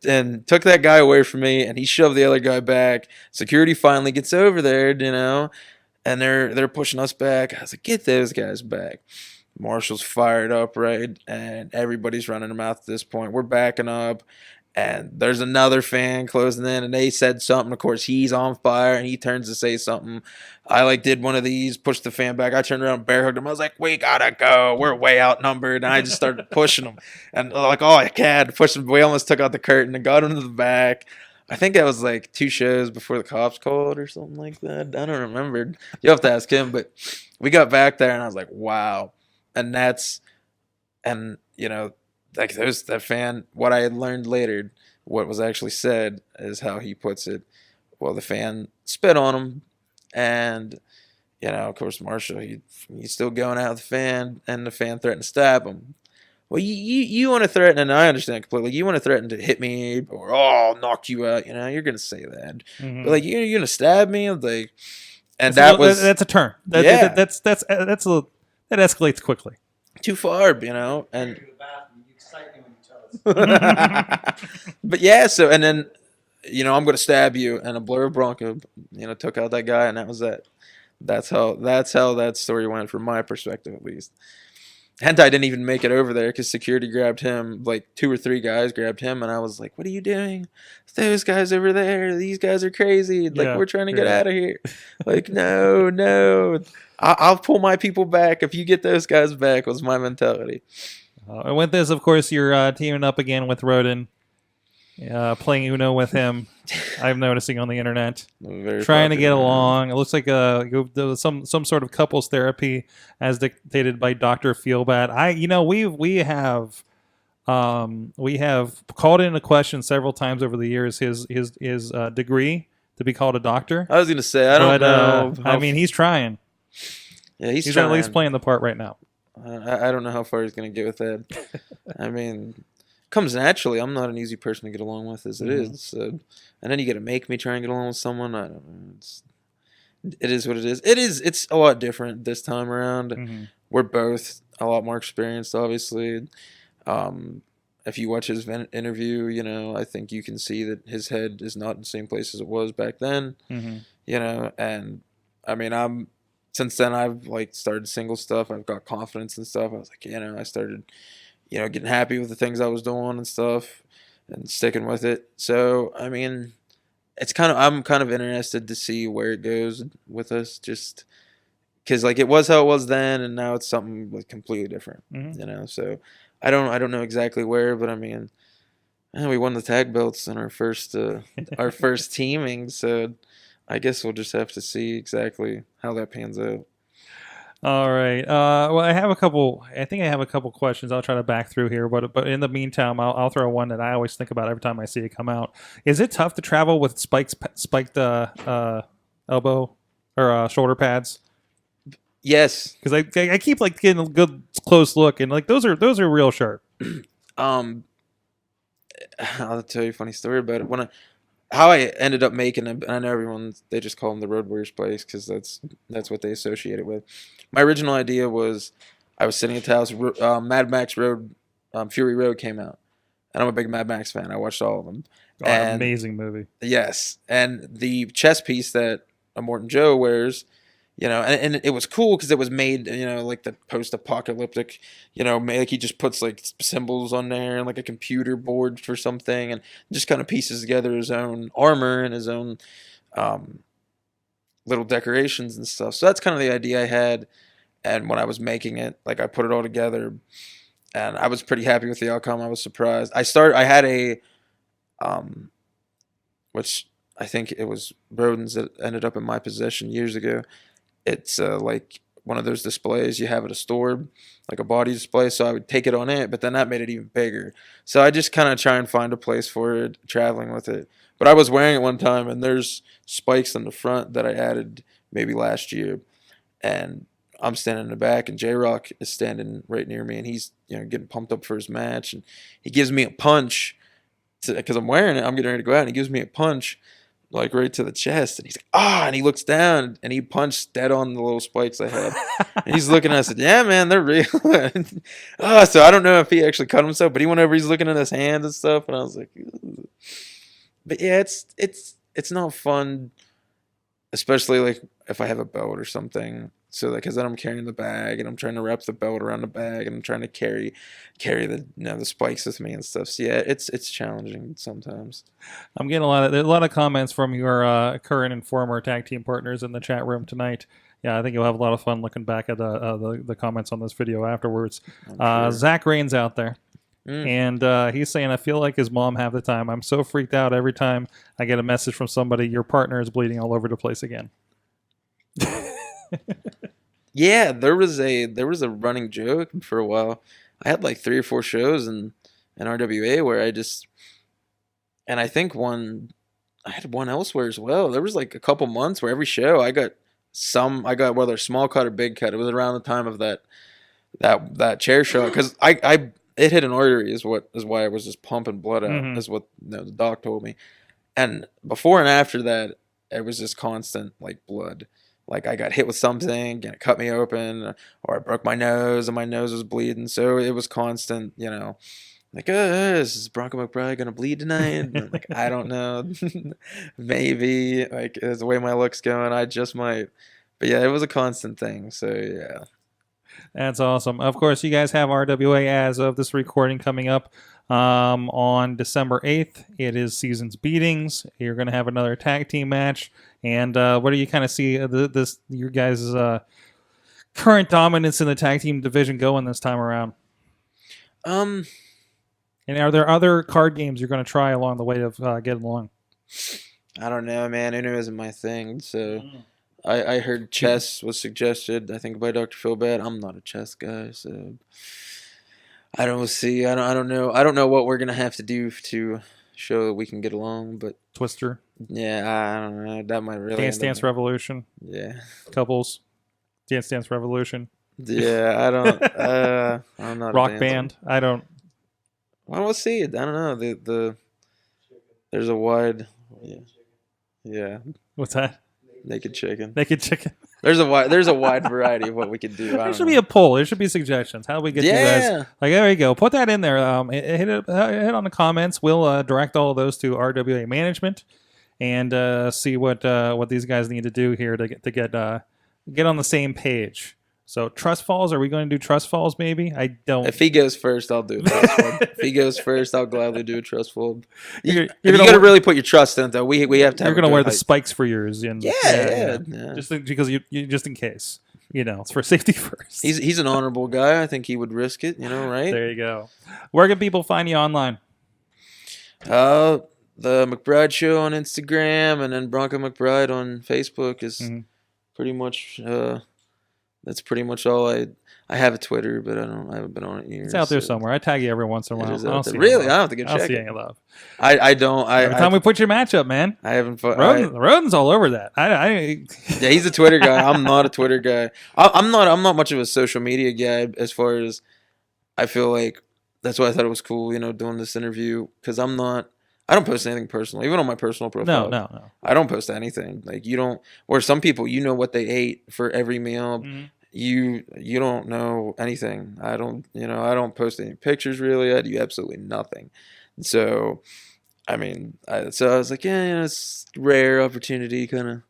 took that guy away from me, and he shoved the other guy back. Security finally gets over there, and they're pushing us back. I was like, get those guys back. Marshall's fired up, right? And everybody's running their mouth at this point. We're backing up, and there's another fan closing in, and they said something. Of course, he's on fire, and he turns to say something. I did one of these, pushed the fan back. I turned around and bear hugged him. I was like, we gotta go. We're way outnumbered. And I just started pushing him. And all I had, pushed him. We almost took out the curtain and got him to the back. I think that was 2 shows before the cops called or something like that. I don't remember. You have to ask him. But we got back there, and I was like, wow. And that fan, what I had learned later, what was actually said is how he puts it. Well, the fan spit on him, and, of course, Marshall, he's still going out with the fan, and the fan threatened to stab him. Well, you want to threaten, and I understand completely, you want to threaten to hit me, or, I'll knock you out, you're going to say that. Mm-hmm. But, you're going to stab me? And that's a turn. Yeah. That escalates quickly. Too far, and but yeah, so, and then, I'm going to stab you, and a blur of Bronco, took out that guy, and that was that. That's how that story went from my perspective, at least. Hentai didn't even make it over there because security grabbed him, 2 or 3 guys grabbed him, and I was like, what are you doing? Those guys over there, these guys are crazy. We're trying to get out of here. No. I'll pull my people back if you get those guys back, was my mentality. And with this, of course, you're teaming up again with Rodin, playing Uno with him. I'm noticing on the internet, trying to get along. It looks like some sort of couples therapy, as dictated by Dr. Feelbad. We have called in a question several times over the years. His degree to be called a doctor. I was gonna say I don't know. He's trying. Yeah, he's trying. At least playing the part right now. I don't know how far he's gonna get with that. Comes naturally. I'm not an easy person to get along with as it is. So, and then you got to make me try and get along with someone. I don't know. It is what it is. It's a lot different this time around. Mm-hmm. We're both a lot more experienced, obviously. If you watch his interview, I think you can see that his head is not in the same place as it was back then. Mm-hmm. And I'm since then I've started single stuff. I've got confidence and stuff. I was I started getting happy with the things I was doing and stuff and sticking with it. So, it's I'm kind of interested to see where it goes with us, just because it was how it was then, and now it's something completely different, so I don't know exactly where, but we won the tag belts in our first teaming. So I guess we'll just have to see exactly how that pans out. All right. Well, I think I have a couple questions. I'll try to back through here, but in the meantime, I'll throw one that I always think about every time I see it come out. Is it tough to travel with spiked elbow or shoulder pads? Yes, because I keep getting a good close look, and those are real sharp. I'll tell you a funny story about it. How I ended up making them, and I know they just call them the Road Warriors place because that's what they associate it with. My original idea was I was sitting at the house, Mad Max Road, Fury Road came out, and I'm a big Mad Max fan. I watched all of them. Amazing movie. Yes, and the chest piece that Immortan Joe wears, and it was cool because it was made, the post-apocalyptic, he just puts symbols on there and a computer board for something, and just kind of pieces together his own armor and his own little decorations and stuff. So that's kind of the idea I had, and when I was making it, I put it all together, and I was pretty happy with the outcome. I was surprised. I had a, which I think it was Rodin's that ended up in my possession years ago. It's one of those displays you have at a store, a body display. So I would take it on it, but then that made it even bigger. So I just kind of try and find a place for it, traveling with it. But I was wearing it one time, and there's spikes in the front that I added maybe last year. And I'm standing in the back, and J-Rock is standing right near me, and he's getting pumped up for his match. And he gives me a punch because I'm wearing it. I'm getting ready to go out, and he gives me a punch. like right to the chest, and he's like, and he looks down and he punched dead on the little spikes I had. And he's looking at us, and yeah, man, they're real. So I don't know if he actually cut himself, but he went over, he's looking at his hands and stuff, and I was like, ugh. But yeah, it's not fun, especially like if I have a belt or something. So because then I'm carrying the bag and I'm trying to wrap the belt around the bag and I'm trying to carry the the spikes with me and stuff. So yeah, it's challenging sometimes. I'm getting a lot of comments from your current and former tag team partners in the chat room tonight. Yeah, I think you'll have a lot of fun looking back at the comments on this video afterwards. Sure. Zach Rain's out there. And he's saying, I feel like his mom half the time. I'm so freaked out every time I get a message from somebody. Your partner is bleeding all over the place again. Yeah, there was a running joke for a while. I had like 3 or 4 shows in RWA where and I think I had one elsewhere as well. There was like a couple months where every show I got whether small cut or big cut. It was around the time of that chair shot because it hit an artery is why I was just pumping blood out is what the doc told me. And before and after that, it was just constant like blood. Like I got hit with something and it cut me open, or I broke my nose and my nose was bleeding. So it was constant, like, is Bronco McBride gonna bleed tonight? And I'm like, I don't know, maybe. Like the way my look's going, I just might. But yeah, it was a constant thing. So yeah. That's awesome. Of course, you guys have RWA as of this recording coming up on December 8th. It is Seasons Beatings. You're going to have another tag team match. And what do you kind of see your guys' current dominance in the tag team division going this time around? And are there other card games you're going to try along the way of getting along? I don't know, man. Uno isn't my thing, so... I heard chess was suggested, I think, by Dr. Philbad. I'm not a chess guy, so I don't see. I don't know. I don't know what we're gonna have to do to show that we can get along. But Twister. Yeah, I don't know. That might really Dance Revolution. Yeah. Couples. Dance Revolution. Yeah, I don't. I'm not. Rock band. I don't. Well, we'll see. I don't know. There's a wide. Yeah. What's that? Naked chicken. There's a wide variety of what we could do. There should be a poll. There should be suggestions. How do we get you guys? Like, there you go. Put that in there. Hit on the comments. We'll direct all of those to RWA management and see what these guys need to do here to get on the same page. So trust falls. Are we going to do trust falls? Maybe I don't. If he goes first, I'll do a trust fall. If he goes first, I'll gladly do a trust fall. You got to really put your trust in it, though. We have to. You're going to wear the spikes for yours, and yeah. Just because you just in case, it's for safety first. He's an honorable guy. I think he would risk it. Right? There you go. Where can people find you online? The McBride Show on Instagram, and then Bronco McBride on Facebook is pretty much. That's pretty much all I have a Twitter, but I haven't been on it in years. It's out there somewhere. I tag you every once in a while. Really? I don't have to go check. I'll see any love. I don't. Every time we put your match up, man. I haven't. Rodin's all over that. Yeah, he's a Twitter guy. I'm not a Twitter guy. I'm not much of a social media guy as far as I feel like that's why I thought it was cool, doing this interview because I don't post anything personal, even on my personal profile. No. I don't post anything. Like you don't, or some people, what they ate for every meal. Mm-hmm. You don't know anything. I don't post any pictures really. I do absolutely nothing. So, I was like, it's rare opportunity, kind of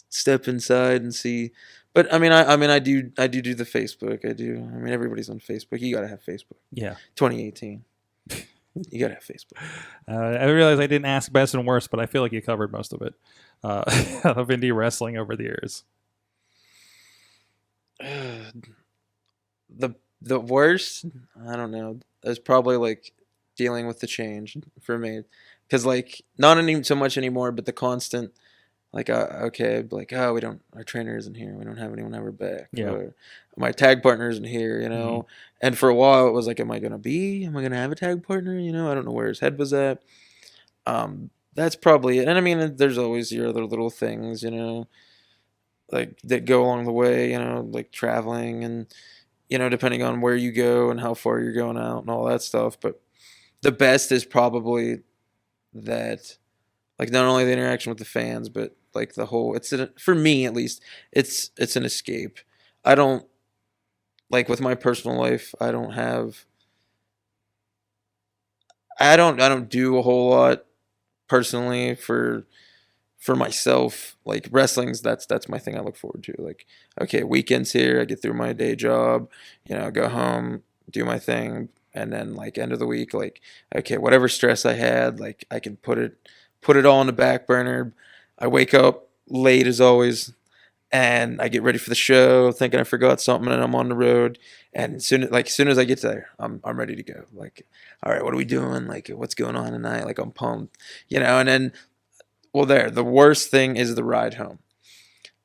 step inside and see. But I do the Facebook. I do. Everybody's on Facebook. You gotta have Facebook. Yeah. 2018. You gotta have Facebook. I realized I didn't ask best and worst, but I feel like you covered most of it of indie wrestling over the years. The worst, I don't know, is probably like dealing with the change for me, because like not any so much anymore, but the constant. Like, we don't, our trainer isn't here. We don't have anyone ever back. Yeah. Or my tag partner isn't here, Mm-hmm. And for a while, it was like, am I going to have a tag partner? I don't know where his head was at. That's probably it. And there's always your other little things, like that go along the way, like traveling and, depending on where you go and how far you're going out and all that stuff. But the best is probably that, Like not only the interaction with the fans, but like the whole. For me at least, it's an escape. I don't like with my personal life. I don't do a whole lot personally for myself. Like wrestling's that's my thing I look forward to. Like, okay, weekends here, I get through my day job, go home, do my thing, and then like end of the week, like, okay, whatever stress I had, like I can put it all on the back burner. I wake up late as always, and I get ready for the show thinking I forgot something, and I'm on the road. And as soon as I get there, I'm ready to go. Like, all right, what are we doing? Like, what's going on tonight? Like, I'm pumped, and then, well, the worst thing is the ride home.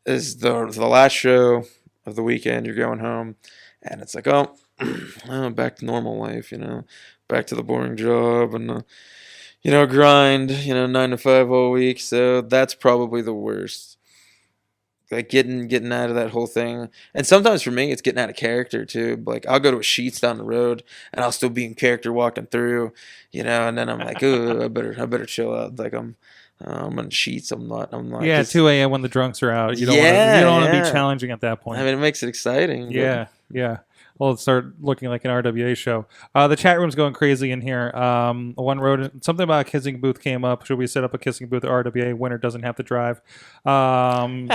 Is the last show of the weekend. You're going home, and it's like, oh, back to normal life, back to the boring job and grind, 9 to 5 all week. So that's probably the worst. Like getting out of that whole thing. And sometimes for me, it's getting out of character too. Like I'll go to a Sheets down the road, and I'll still be in character walking through, and then I'm like, oh, I better chill out. Like I'm on Sheets. I'm not. Yeah, 2 a.m. when the drunks are out. You don't want to be challenging at that point. I mean, it makes it exciting. Yeah. Well, it'll start looking like an RWA show. The chat room's going crazy in here. One wrote something about a kissing booth came up. Should we set up a kissing booth at RWA? Winner doesn't have to drive. Candyland,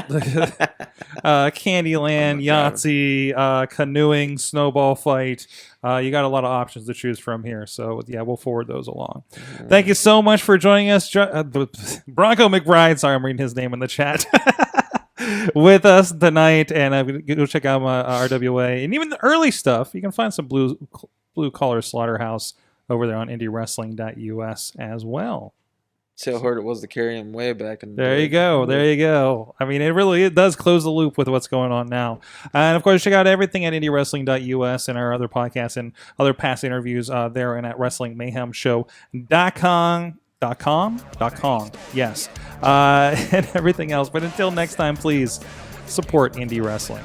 Yahtzee, canoeing, snowball fight. You got a lot of options to choose from here. So, yeah, we'll forward those along. Thank you so much for joining us. Bronco McBride. Sorry, I'm reading his name in the chat. With us tonight, and go check out my RWA and even the early stuff. You can find some Blue Collar Slaughterhouse over there on IndyWrestling.us as well. See how hard it was to carry him way back in the There day. you go. I mean, it does close the loop with what's going on now. And of course, check out everything at IndyWrestling.us and our other podcasts and other past interviews there and at WrestlingMayhemShow.com. Yes. And everything else. But until next time, please support indie wrestling.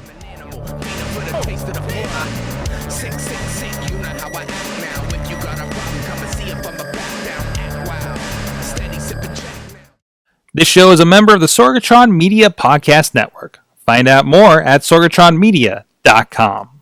This show is a member of the Sorgatron Media Podcast Network. Find out more at sorgatronmedia.com.